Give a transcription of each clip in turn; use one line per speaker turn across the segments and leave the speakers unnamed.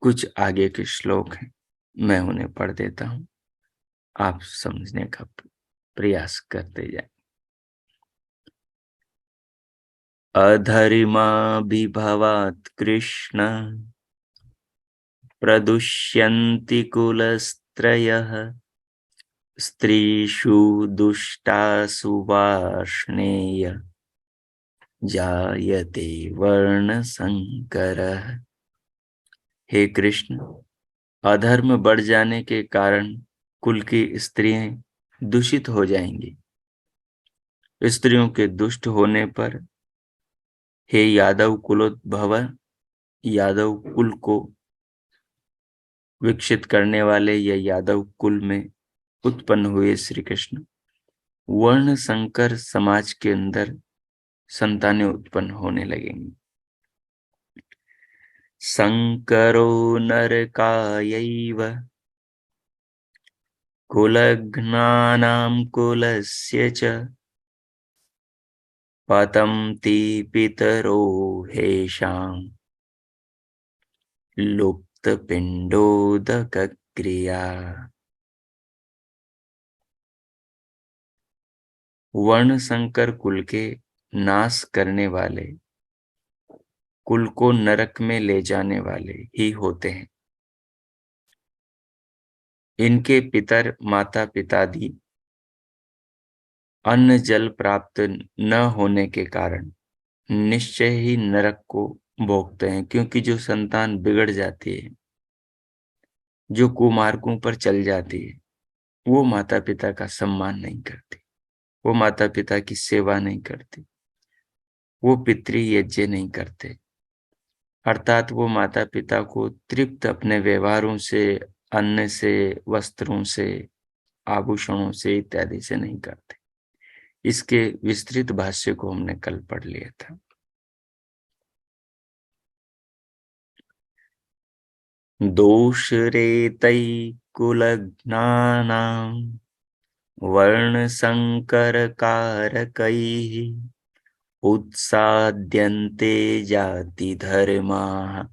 कुछ आगे के श्लोक हैं, मैं उन्हें पढ़ देता हूं, आप समझने का प्रयास करते जाएं। अधर्माभिभवात् कृष्ण प्रदुष्यन्ति कुलस्त्रयः स्त्रीषु दुष्टासु वार्ष्णेय जायते वर्णसंकरः। हे कृष्ण, अधर्म बढ़ जाने के कारण कुल की स्त्रियां दूषित हो जाएंगी। स्त्रियों के दुष्ट होने पर हे यादव कुलोद्भव, यादव कुल को विकसित करने वाले या यादव कुल में उत्पन्न हुए श्री कृष्ण, वर्ण संकर समाज के अंदर संतानें उत्पन्न होने लगेंगी। संकरो नरकायैव कुलघ्नानां कुलस्य च पतन्ति पितरो हेषां लुप्तपिण्डोदकक्रिया। वर्ण संकर कुल के नाश करने वाले, कुल को नरक में ले जाने वाले ही होते हैं। इनके पितर माता पितादि अन्न जल प्राप्त न होने के कारण निश्चय ही नरक को भोगते हैं, क्योंकि जो संतान बिगड़ जाती है, जो कुमार्गों पर चल जाती है, वो माता पिता का सम्मान नहीं करती, वो माता पिता की सेवा नहीं करती, वो पितृयज्ञ नहीं करते, अर्थात वो माता पिता को तृप्त अपने व्यवहारों से, अन्न से, वस्त्रों से, आभूषणों से इत्यादि से नहीं करते। इसके विस्तृत भाष्य को हमने कल पढ़ लिया था। दोषरेतै कुलघ्नानां वर्णसंकरकारकैः उत्साद्यन्ते जातिधर्माः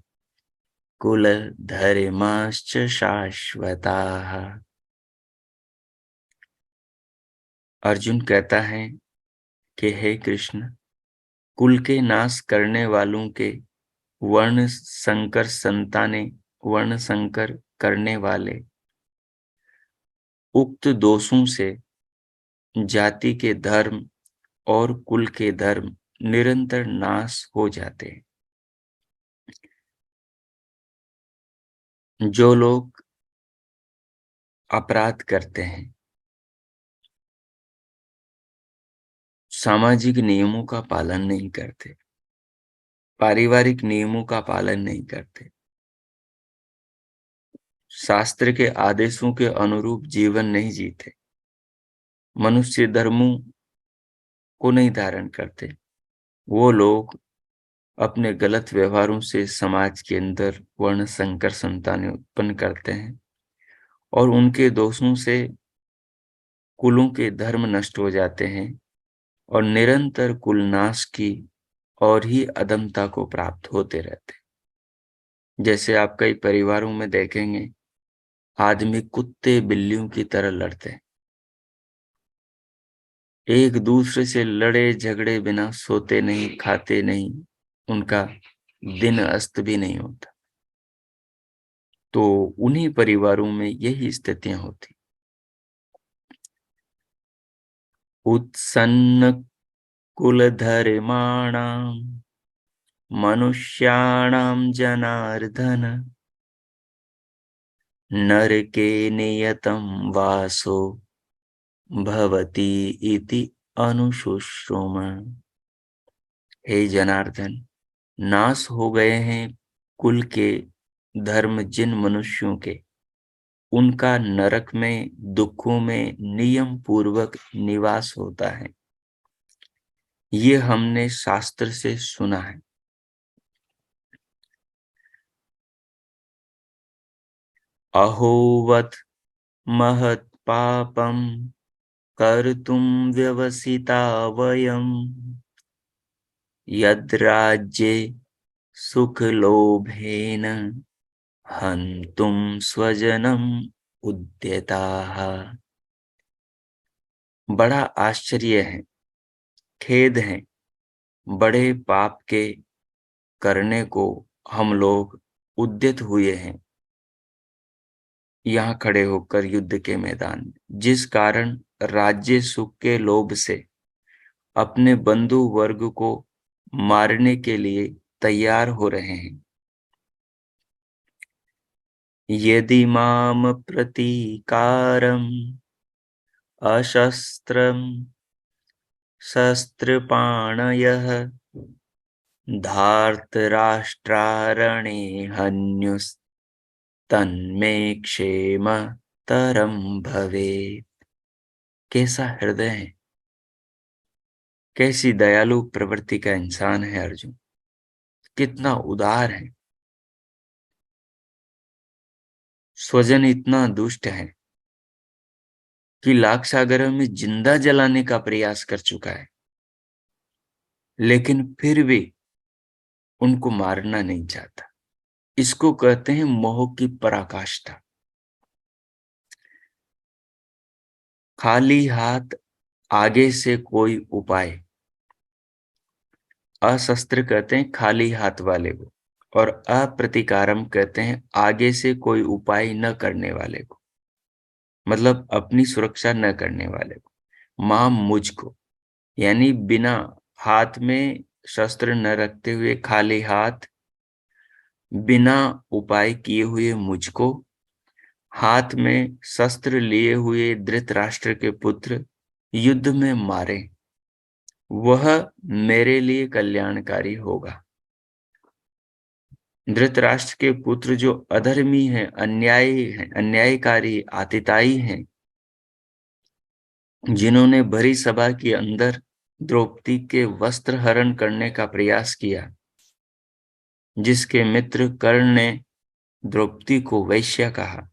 कुलधर्माश्च शाश्वताः। अर्जुन कहता है कि हे कृष्ण, कुल के नाश करने वालों के वर्ण संकर संतानें, वर्ण संकर करने वाले उक्त दोषों से जाति के धर्म और कुल के धर्म निरंतर नाश हो जाते हैं। जो लोग अपराध करते हैं, सामाजिक नियमों का पालन नहीं करते, पारिवारिक नियमों का पालन नहीं करते, शास्त्र के आदेशों के अनुरूप जीवन नहीं जीते, मनुष्य धर्मों को नहीं धारण करते, वो लोग अपने गलत व्यवहारों से समाज के अंदर वर्ण संकर संतानें उत्पन्न करते हैं और उनके दोषों से कुलों के धर्म नष्ट हो जाते हैं और निरंतर कुल नाश की और ही अधमता को प्राप्त होते रहते हैं। जैसे आप कई परिवारों में देखेंगे, आदमी कुत्ते बिल्लियों की तरह लड़ते हैं, एक दूसरे से लड़े झगड़े बिना सोते नहीं, खाते नहीं, उनका दिन अस्त भी नहीं होता। तो उन्हीं परिवारों में यही स्थितियां होती। उत्सन्न कुलधर्माणां मनुष्याणां जनार्दन नरके नियतं वासो भवति इति अनुशुश्रुम। हे जनार्दन, नाश हो गए हैं कुल के धर्म जिन मनुष्यों के, उनका नरक में दुखों में नियम पूर्वक निवास होता है। ये हमने शास्त्र से सुना है। अहोवत महत् पापम कर्तुं व्यवसिता वयम् यद्राज्ये सुखलोभेन हन्तुं स्वजनम् उद्यताः। बड़ा आश्चर्य है, खेद है, बड़े पाप के करने को हम लोग उद्यत हुए हैं यहाँ खड़े होकर युद्ध के मैदान में, जिस कारण राज्य सुख के लोभ से अपने बंधु वर्ग को मारने के लिए तैयार हो रहे हैं। यदि माम प्रतीकारम अशस्त्रम शस्त्रपाणयः धार्तराष्ट्रारणे हन्युस्तन्मे क्षेमतरं भवेत्। कैसा हृदय है, कैसी दयालु प्रवृत्ति का इंसान है अर्जुन, कितना उदार है। स्वजन इतना दुष्ट है कि लाख सागरों में जिंदा जलाने का प्रयास कर चुका है, लेकिन फिर भी उनको मारना नहीं चाहता। इसको कहते हैं मोह की पराकाष्ठा। खाली हाथ आगे से कोई उपाय, अशस्त्र कहते हैं खाली हाथ वाले को, और अप्रतिकारम कहते हैं आगे से कोई उपाय न करने वाले को, मतलब अपनी सुरक्षा न करने वाले को। मां मुझको, यानी बिना हाथ में शस्त्र न रखते हुए खाली हाथ बिना उपाय किए हुए मुझको हाथ में शस्त्र लिए हुए धृतराष्ट्र के पुत्र युद्ध में मारे, वह मेरे लिए कल्याणकारी होगा। धृतराष्ट्र के पुत्र जो अधर्मी हैं, अन्यायी हैं, अन्यायकारी, आतिताई हैं, जिन्होंने भरी सभा के अंदर द्रौपदी के वस्त्र हरण करने का प्रयास किया, जिसके मित्र कर्ण ने द्रौपदी को वैश्या कहा,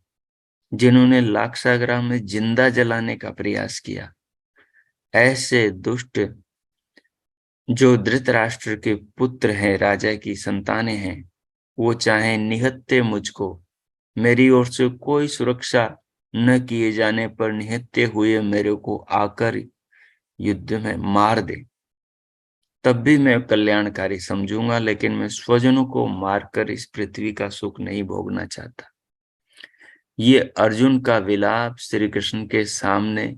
जिन्होंने लाक्षागृह में जिंदा जलाने का प्रयास किया, ऐसे दुष्ट जो धृतराष्ट्र के पुत्र हैं, राजा की संतानें हैं, वो चाहे निहत्ते मुझको, मेरी ओर से कोई सुरक्षा न किए जाने पर निहत्ते हुए मेरे को आकर युद्ध में मार दे, तब भी मैं कल्याणकारी समझूंगा, लेकिन मैं स्वजनों को मारकर इस पृथ्वी का सुख नहीं भोगना चाहता। ये अर्जुन का विलाप श्री कृष्ण के सामने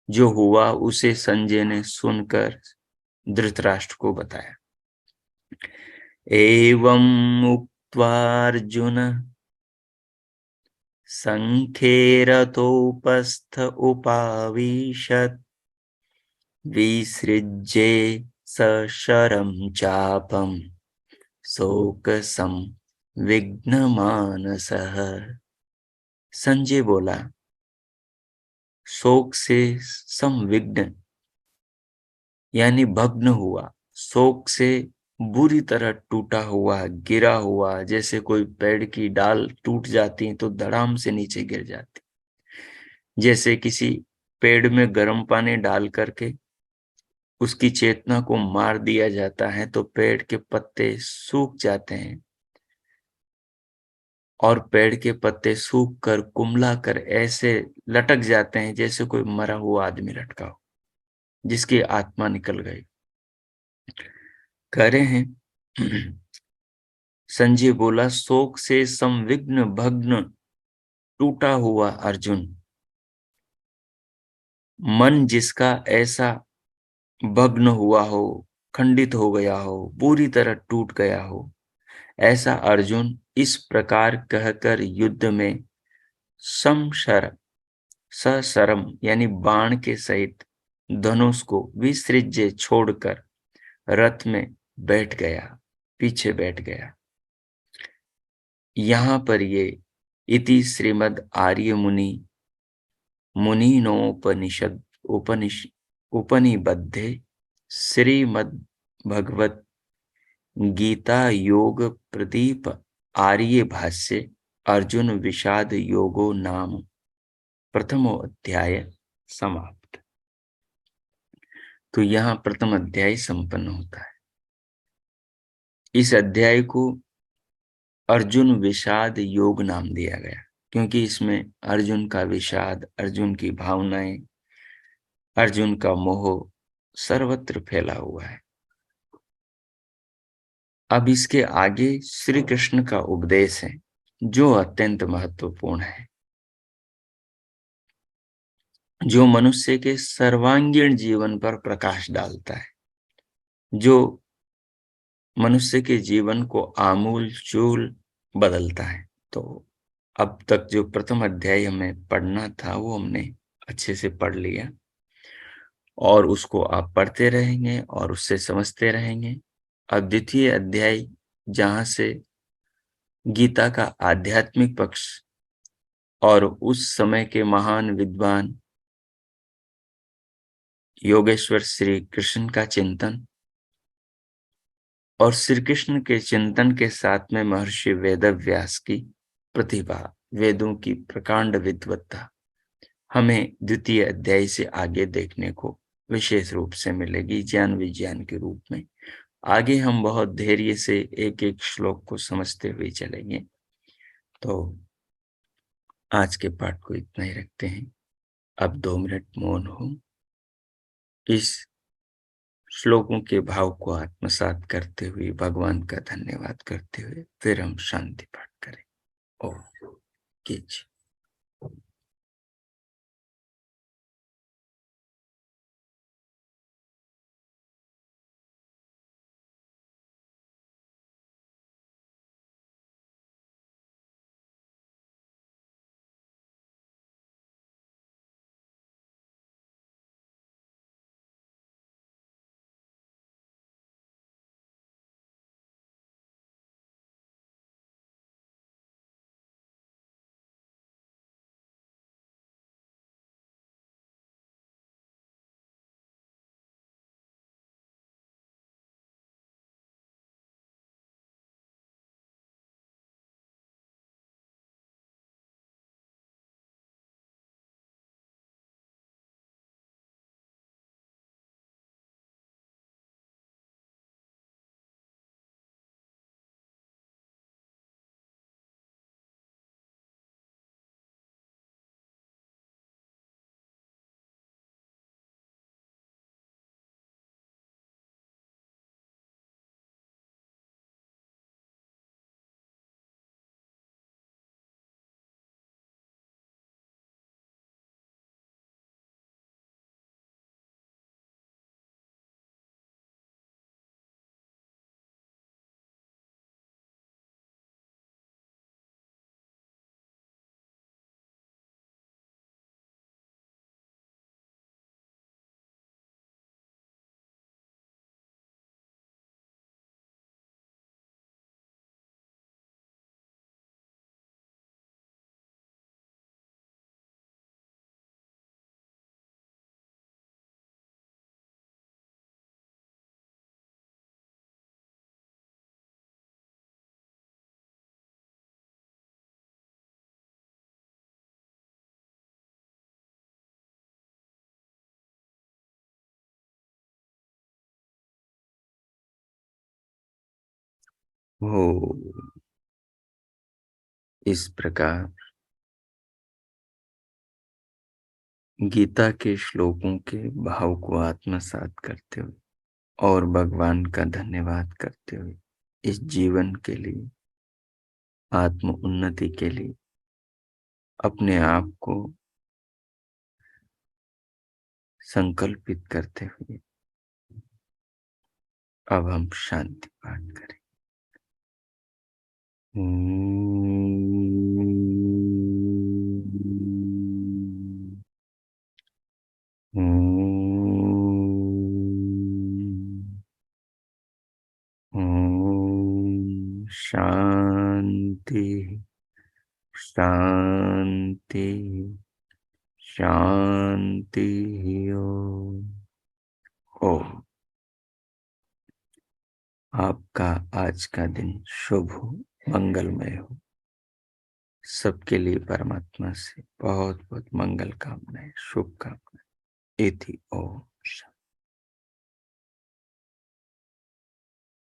जो हुआ उसे संजय ने सुनकर धृतराष्ट्र को बताया। एवं उक्त्वा अर्जुन संख्ये रथोपस्थ उपाविशत् विसृज्ये सशरं चापं शोकसंविघ्नमानसः। संजय बोला, शोक से संविघ्न यानी भग्न हुआ, शोक से बुरी तरह टूटा हुआ, गिरा हुआ, जैसे कोई पेड़ की डाल टूट जाती तो धड़ाम से नीचे गिर जाती, जैसे किसी पेड़ में गर्म पानी डाल करके उसकी चेतना को मार दिया जाता है तो पेड़ के पत्ते सूख जाते हैं, और पेड़ के पत्ते सूख कर कुम्हला कर ऐसे लटक जाते हैं जैसे कोई मरा हुआ आदमी लटका हो, जिसकी आत्मा निकल गई। कह रहे हैं संजय बोला, शोक से संविघ्न भग्न टूटा हुआ अर्जुन, मन जिसका ऐसा भग्न हुआ हो, खंडित हो गया हो, पूरी तरह टूट गया हो, ऐसा अर्जुन इस प्रकार कहकर युद्ध में समशर सशरम यानी बाण के सहित धनुष को विसृज्य छोड़कर रथ में बैठ गया, पीछे बैठ गया। यहाँ पर ये इति श्रीमद् आर्य मुनि मुनिनोपनिषद उपनिबद्धे श्रीमद् भगवत गीता योग प्रदीप आर्य भाष्य अर्जुन विषाद योगो नाम प्रथमो अध्याय समाप्त। तो यहाँ प्रथम अध्याय संपन्न होता है। इस अध्याय को अर्जुन विषाद योग नाम दिया गया, क्योंकि इसमें अर्जुन का विषाद, अर्जुन की भावनाएं, अर्जुन का मोह सर्वत्र फैला हुआ है। अब इसके आगे श्री कृष्ण का उपदेश है जो अत्यंत महत्वपूर्ण है, जो मनुष्य के सर्वांगीण जीवन पर प्रकाश डालता है, जो मनुष्य के जीवन को आमूल चूल बदलता है। तो अब तक जो प्रथम अध्याय हमें पढ़ना था वो हमने अच्छे से पढ़ लिया, और उसको आप पढ़ते रहेंगे और उससे समझते रहेंगे। अब द्वितीय अध्याय, जहां से गीता का आध्यात्मिक पक्ष और उस समय के महान विद्वान योगेश्वर श्री कृष्ण का चिंतन, और श्री कृष्ण के चिंतन के साथ में महर्षि वेदव्यास की प्रतिभा, वेदों की प्रकांड विद्वत्ता, हमें द्वितीय अध्याय से आगे देखने को विशेष रूप से मिलेगी, ज्ञान विज्ञान के रूप में। आगे हम बहुत धैर्य से एक एक श्लोक को समझते हुए चलेंगे। तो आज के पाठ को इतना ही रखते हैं। अब 2 मिनट मौन हो, इस श्लोकों के भाव को आत्मसात करते हुए, भगवान का धन्यवाद करते हुए फिर हम शांति पाठ करें। ओम कीजिए। हो इस प्रकार गीता के श्लोकों के भाव को आत्मसात करते हुए और भगवान का धन्यवाद करते हुए, इस जीवन के लिए, आत्म उन्नति के लिए अपने आप को संकल्पित करते हुए अब हम शांति पाठ करें। शांति शांति शांति। ओम। आपका आज का दिन शुभ हो, मंगलमय हो। सबके लिए परमात्मा से बहुत बहुत मंगल कामनाएं, शुभकामनाएं। इति ओम।